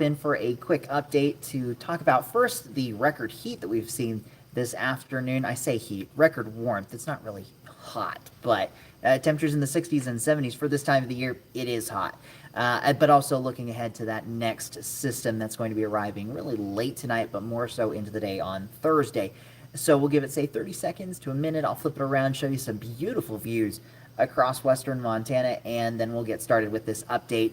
In for a quick update to talk about first the record heat that we've seen this afternoon. I say heat, record warmth. It's not really hot, but temperatures in the 60s and 70s for this time of the year, it is hot. But also looking ahead to that next system that's going to be arriving really late tonight, but more so into the day on Thursday. So we'll give it, say, 30 seconds to a minute. I'll flip it around, show you some beautiful views across western Montana, and then we'll get started with this update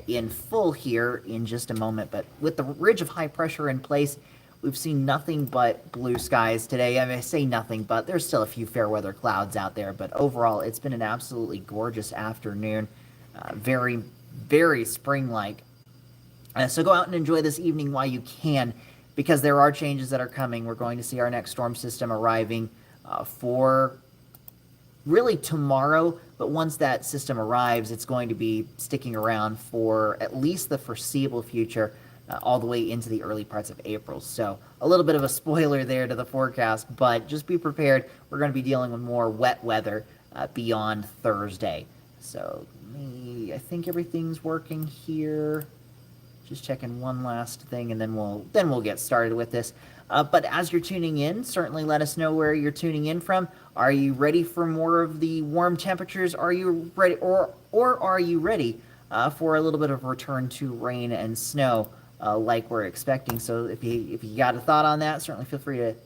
in full here in just a moment. But with the ridge of high pressure in place, we've seen nothing but blue skies today. I mean, I say nothing, but there's still a few fair weather clouds out there. But overall, it's been an absolutely gorgeous afternoon. Very, very spring-like. So go out and enjoy this evening while you can, because there are changes that are coming. We're going to see our next storm system arriving for really tomorrow, but once that system arrives, it's going to be sticking around for at least the foreseeable future, all the way into the early parts of April. So a little bit of a spoiler there to the forecast, but just be prepared. We're going to be dealing with more wet weather beyond Thursday. So I think everything's working here. Just checking one last thing, and then we'll get started with this. But as you're tuning in, certainly let us know where you're tuning in from. Are you ready for more of the warm temperatures? Are you ready, or are you ready for a little bit of return to rain and snow like we're expecting? So if you got a thought on that, certainly feel free to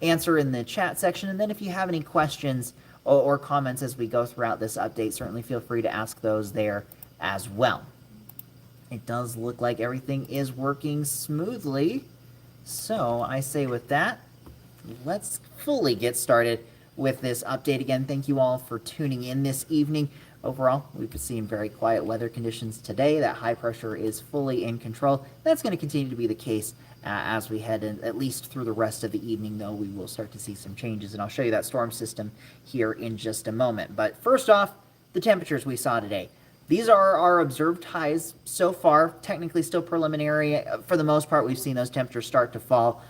answer in the chat section. And then if you have any questions or comments as we go throughout this update, certainly feel free to ask those there as well. It does look like everything is working smoothly. So I say with that, let's fully get started with this update. Again, thank you all for tuning in this evening. Overall, we've seen very quiet weather conditions today. That high pressure is fully in control. That's going to continue to be the case as we head in, at least through the rest of the evening, though we will start to see some changes. And I'll show you that storm system here in just a moment. But first off, the temperatures we saw today. These are our observed highs so far, technically still preliminary. For the most part, we've seen those temperatures start to fall.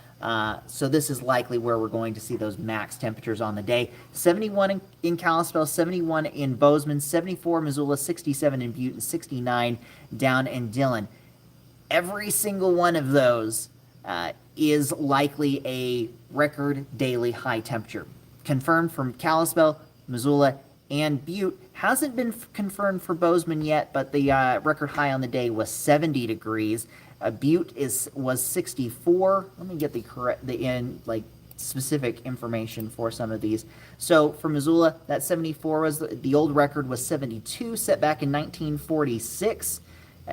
So this is likely where we're going to see those max temperatures on the day. 71 in Kalispell, 71 in Bozeman, 74 Missoula, 67 in Butte, and 69 down in Dillon. Every single one of those is likely a record daily high temperature. Confirmed from Kalispell, Missoula, and Butte. Hasn't been confirmed for Bozeman yet, but the record high on the day was 70 degrees. Butte was 64. Let me get the specific information for some of these. So for Missoula, that 74 was the old record was 72, set back in 1946.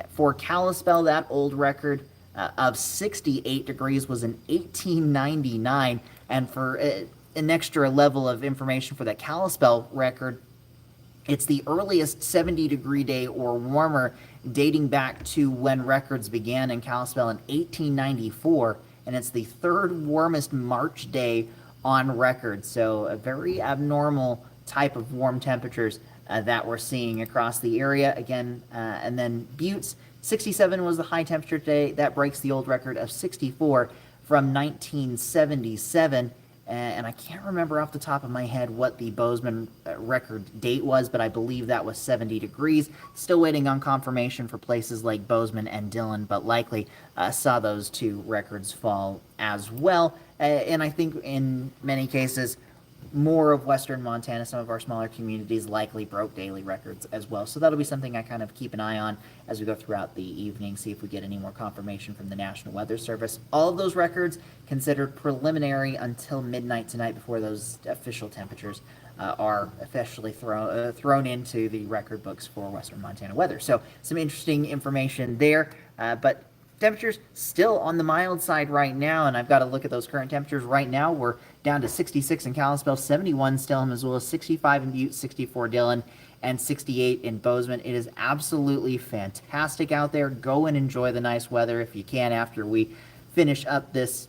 For Kalispell, that old record of 68 degrees was in 1899, and for an extra level of information for that Kalispell record, it's the earliest 70-degree day or warmer dating back to when records began in Kalispell in 1894, and it's the third warmest March day on record. So a very abnormal type of warm temperatures that we're seeing across the area. Again, and then Butte's 67 was the high temperature day. That breaks the old record of 64 from 1977. And I can't remember off the top of my head what the Bozeman record date was, but I believe that was 70 degrees. Still waiting on confirmation for places like Bozeman and Dillon, but likely saw those two records fall as well. And I think in many cases, more of western Montana, some of our smaller communities likely broke daily records as well. So that'll be something I kind of keep an eye on as we go throughout the evening, see if we get any more confirmation from the National Weather Service. All of those records considered preliminary until midnight tonight before those official temperatures are officially thrown into the record books for western Montana weather. So some interesting information there, but temperatures still on the mild side right now, and I've got to look at those current temperatures right now. We're down to 66 in Kalispell, 71 still in Missoula, 65 in Butte, 64 Dillon, and 68 in Bozeman. It is absolutely fantastic out there. Go and enjoy the nice weather if you can after we finish up this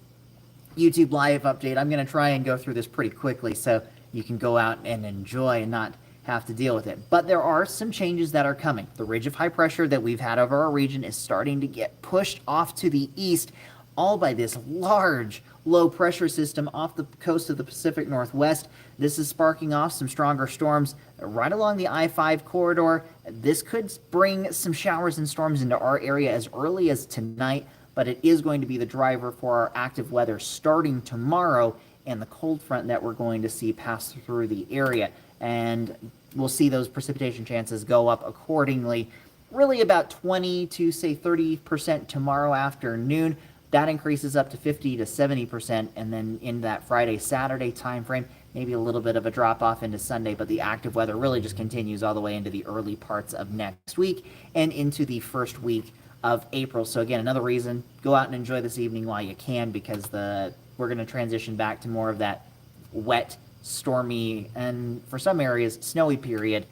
YouTube live update. I'm going to try and go through this pretty quickly so you can go out and enjoy and not have to deal with it. But there are some changes that are coming. The ridge of high pressure that we've had over our region is starting to get pushed off to the east. all by this large low pressure system off the coast of the Pacific Northwest. This is sparking off some stronger storms right along the I-5 corridor. This could bring some showers and storms into our area as early as tonight, but it is going to be the driver for our active weather starting tomorrow and the cold front that we're going to see pass through the area. And we'll see those precipitation chances go up accordingly, really about 20 to say 30% tomorrow afternoon. That increases up to 50 to 70%, and then in that Friday, Saturday timeframe, maybe a little bit of a drop off into Sunday, but the active weather really just continues all the way into the early parts of next week and into the first week of April. So again, another reason, go out and enjoy this evening while you can, because we're going to transition back to more of that wet, stormy, and for some areas, snowy period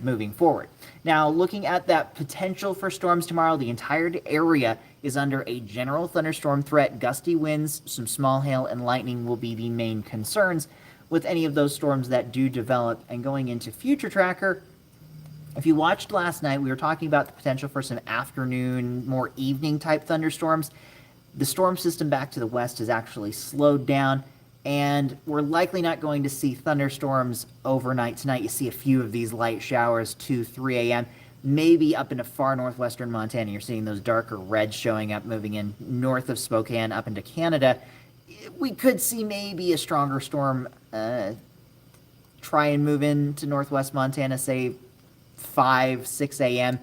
moving forward. Now, looking at that potential for storms tomorrow, the entire area is under a general thunderstorm threat. Gusty winds, some small hail, and lightning will be the main concerns with any of those storms that do develop. And going into Future Tracker, if you watched last night, we were talking about the potential for some afternoon, more evening type thunderstorms. The storm system back to the west has actually slowed down, and we're likely not going to see thunderstorms overnight tonight. You see a few of these light showers 2-3 a.m. Maybe up into far northwestern Montana. You're seeing those darker reds showing up, moving in north of Spokane up into Canada. We could see maybe a stronger storm try and move into northwest Montana, say 5-6 a.m.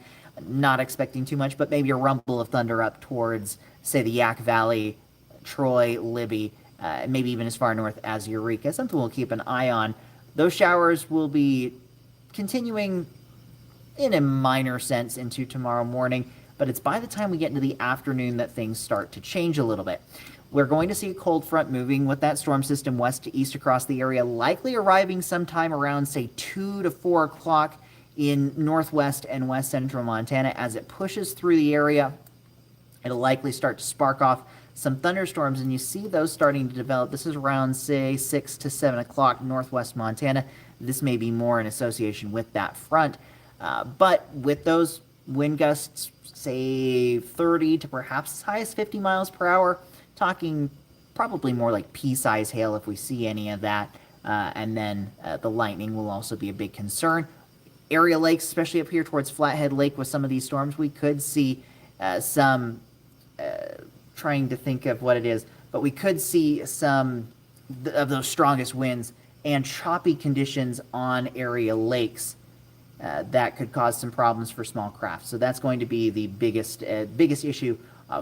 Not expecting too much, but maybe a rumble of thunder up towards, say, the Yak Valley, Troy, Libby, maybe even as far north as Eureka. Something we'll keep an eye on. Those showers will be continuing in a minor sense into tomorrow morning, but it's by the time we get into the afternoon that things start to change a little bit. We're going to see a cold front moving with that storm system west to east across the area, likely arriving sometime around, say, 2 to 4 o'clock in northwest and west central Montana. As it pushes through the area, it'll likely start to spark off some thunderstorms, and you see those starting to develop. This is around, say, 6 to 7 o'clock northwest Montana. This may be more in association with that front. But with those wind gusts, say 30 to perhaps as high as 50 miles per hour, talking probably more like pea-size hail if we see any of that. And then the lightning will also be a big concern. Area lakes, especially up here towards Flathead Lake with some of these storms, we could see trying to think of what it is, but we could see some of those strongest winds and choppy conditions on area lakes that could cause some problems for small craft. So that's going to be the biggest issue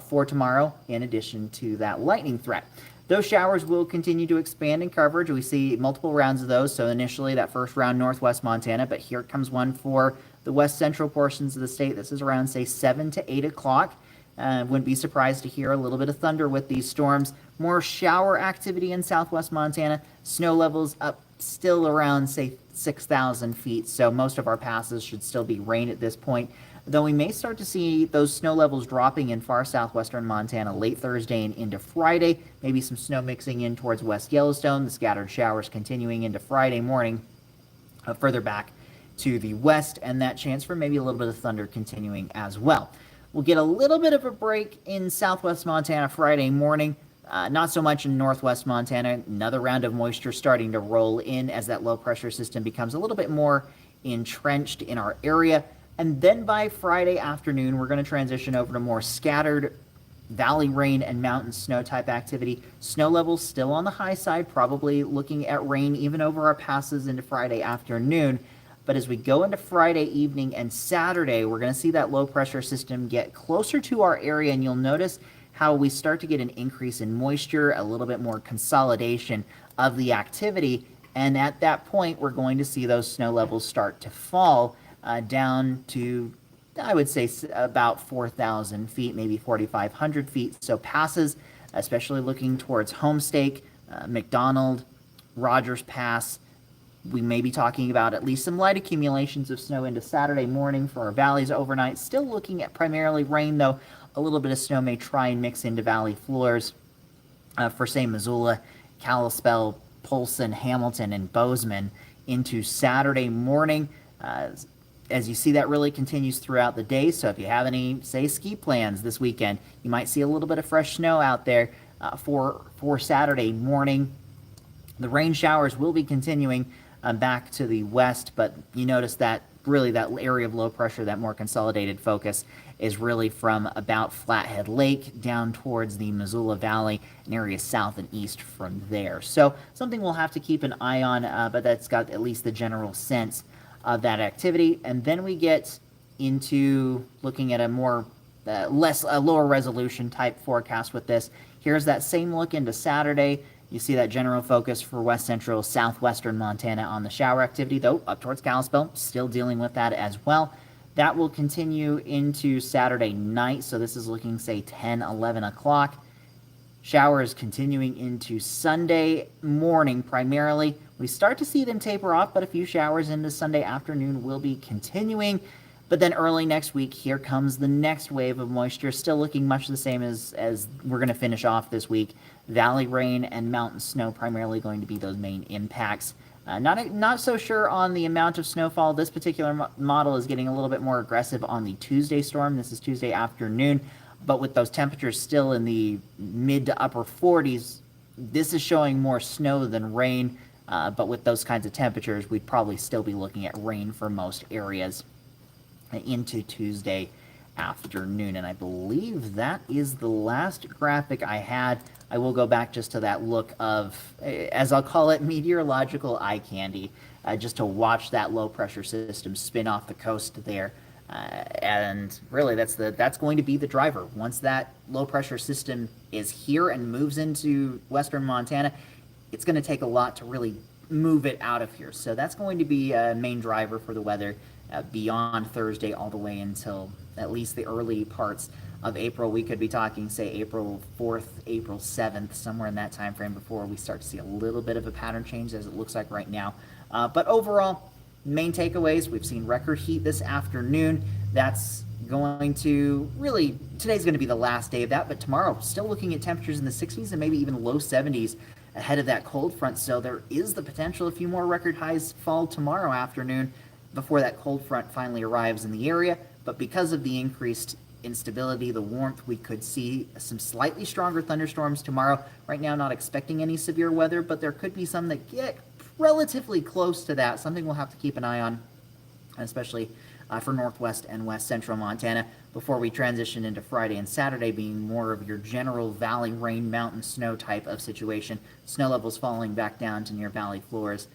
for tomorrow, in addition to that lightning threat. Those showers will continue to expand in coverage. We see multiple rounds of those. So initially that first round northwest Montana, but here comes one for the west central portions of the state. This is around, say, 7 to 8 o'clock. Wouldn't be surprised to hear a little bit of thunder with these storms. More shower activity in southwest Montana. Snow levels up still around, say, 6,000 feet. So most of our passes should still be rain at this point, though we may start to see those snow levels dropping in far southwestern Montana late Thursday and into Friday. Maybe some snow mixing in towards West Yellowstone. The scattered showers continuing into Friday morning, further back to the west, and that chance for maybe a little bit of thunder continuing as well. We'll get a little bit of a break in southwest Montana Friday morning. Not so much in northwest Montana. Another round of moisture starting to roll in as that low pressure system becomes a little bit more entrenched in our area. And then by Friday afternoon, we're going to transition over to more scattered valley rain and mountain snow type activity. Snow levels still on the high side, probably looking at rain even over our passes into Friday afternoon. But as we go into Friday evening and Saturday, we're going to see that low pressure system get closer to our area, and you'll notice how we start to get an increase in moisture, a little bit more consolidation of the activity. And at that point, we're going to see those snow levels start to fall down to, I would say, about 4,000 feet, maybe 4,500 feet. So passes, especially looking towards Homestake, McDonald, Rogers Pass, we may be talking about at least some light accumulations of snow into Saturday morning for our valleys overnight. Still looking at primarily rain, though. A little bit of snow may try and mix into valley floors for, say, Missoula, Kalispell, Polson, Hamilton, and Bozeman into Saturday morning. as you see, that really continues throughout the day. So if you have any, say, ski plans this weekend, you might see a little bit of fresh snow out there for Saturday morning. The rain showers will be continuing back to the west, but you notice that really that area of low pressure, that more consolidated focus, is really from about Flathead Lake down towards the Missoula Valley and areas south and east from there. So something we'll have to keep an eye on, but that's got at least the general sense of that activity. And then we get into looking at a more lower resolution type forecast with this. Here's that same look into Saturday. You see that general focus for west central, southwestern Montana on the shower activity, though up towards Kalispell, still dealing with that as well. That will continue into Saturday night, so this is looking, say, 10, 11 o'clock. Showers continuing into Sunday morning primarily. We start to see them taper off, but a few showers into Sunday afternoon will be continuing. But then early next week, here comes the next wave of moisture, still looking much the same as we're going to finish off this week. Valley rain and mountain snow primarily going to be those main impacts. Not so sure on the amount of snowfall. This particular model is getting a little bit more aggressive on the Tuesday storm. This is Tuesday afternoon. But with those temperatures still in the mid to upper 40s, this is showing more snow than rain. But with those kinds of temperatures, we'd probably still be looking at rain for most areas into Tuesday afternoon. And I believe that is the last graphic I had. I will go back just to that look of, as I'll call it, meteorological eye candy, just to watch that low pressure system spin off the coast there. And really that's going to be the driver. Once that low pressure system is here and moves into western Montana, it's going to take a lot to really move it out of here. So that's going to be a main driver for the weather beyond Thursday all the way until at least the early parts of April. We could be talking, say, April 4th, April 7th, somewhere in that time frame before we start to see a little bit of a pattern change as it looks like right now. But overall, main takeaways, we've seen record heat this afternoon. That's going to really, today's going to be the last day of that, but tomorrow still looking at temperatures in the 60s and maybe even low 70s ahead of that cold front. So there is the potential a few more record highs fall tomorrow afternoon before that cold front finally arrives in the area. But because of the increased instability, the warmth, we could see some slightly stronger thunderstorms tomorrow. Right now, not expecting any severe weather, but there could be some that get relatively close to that. Something we'll have to keep an eye on, especially for northwest and west central Montana, before we transition into Friday and Saturday being more of your general valley rain, mountain snow type of situation. Snow levels falling back down to near valley floors.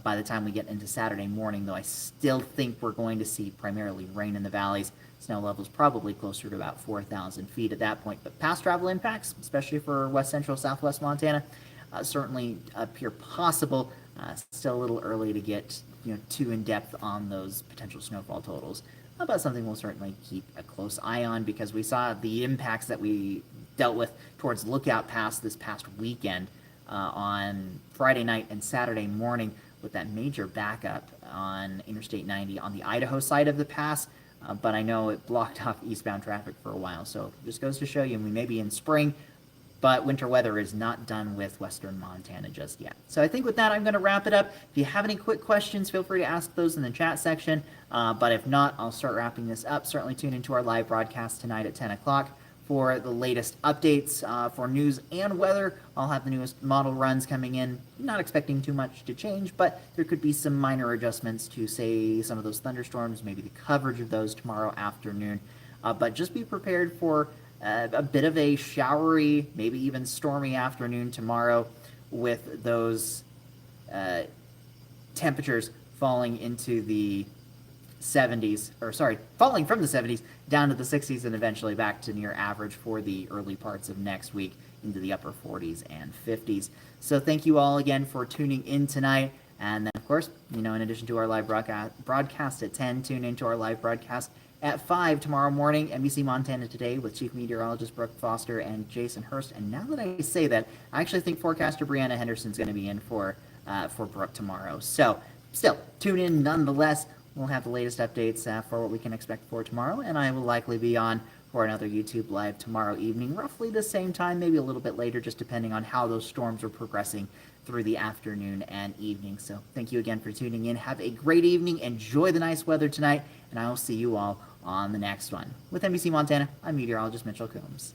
By the time we get into Saturday morning, though, I still think we're going to see primarily rain in the valleys. Snow levels probably closer to about 4,000 feet at that point. But past travel impacts, especially for west central, southwest Montana, certainly appear possible. Still a little early to get too in depth on those potential snowfall totals. But something we'll certainly keep a close eye on, because we saw the impacts that we dealt with towards Lookout Pass this past weekend on Friday night and Saturday morning, with that major backup on Interstate 90 on the Idaho side of the pass. But I know it blocked off eastbound traffic for a while. So just goes to show you, we may be in spring, but winter weather is not done with western Montana just yet. So I think with that, I'm going to wrap it up. If you have any quick questions, feel free to ask those in the chat section. But if not, I'll start wrapping this up. Certainly tune into our live broadcast tonight at 10 o'clock for the latest updates for news and weather. I'll have the newest model runs coming in. Not expecting too much to change, but there could be some minor adjustments to, say, some of those thunderstorms, maybe the coverage of those tomorrow afternoon. But just be prepared for a bit of a showery, maybe even stormy afternoon tomorrow, with those temperatures falling into the 70s, or sorry, falling from the 70s down to the 60s and eventually back to near average for the early parts of next week into the upper 40s and 50s. So thank you all again for tuning in tonight. And then, of course, in addition to our live broadcast at 10, tune into our live broadcast at 5 tomorrow morning, NBC Montana Today, with Chief Meteorologist Brooke Foster and Jason Hurst. And now that I say that, I actually think forecaster Brianna Henderson's going to be in for Brooke tomorrow. So still, tune in nonetheless. We'll have the latest updates for what we can expect for tomorrow, and I will likely be on for another YouTube Live tomorrow evening, roughly the same time, maybe a little bit later, just depending on how those storms are progressing through the afternoon and evening. So thank you again for tuning in. Have a great evening. Enjoy the nice weather tonight, and I will see you all on the next one. With NBC Montana, I'm meteorologist Mitchell Coombs.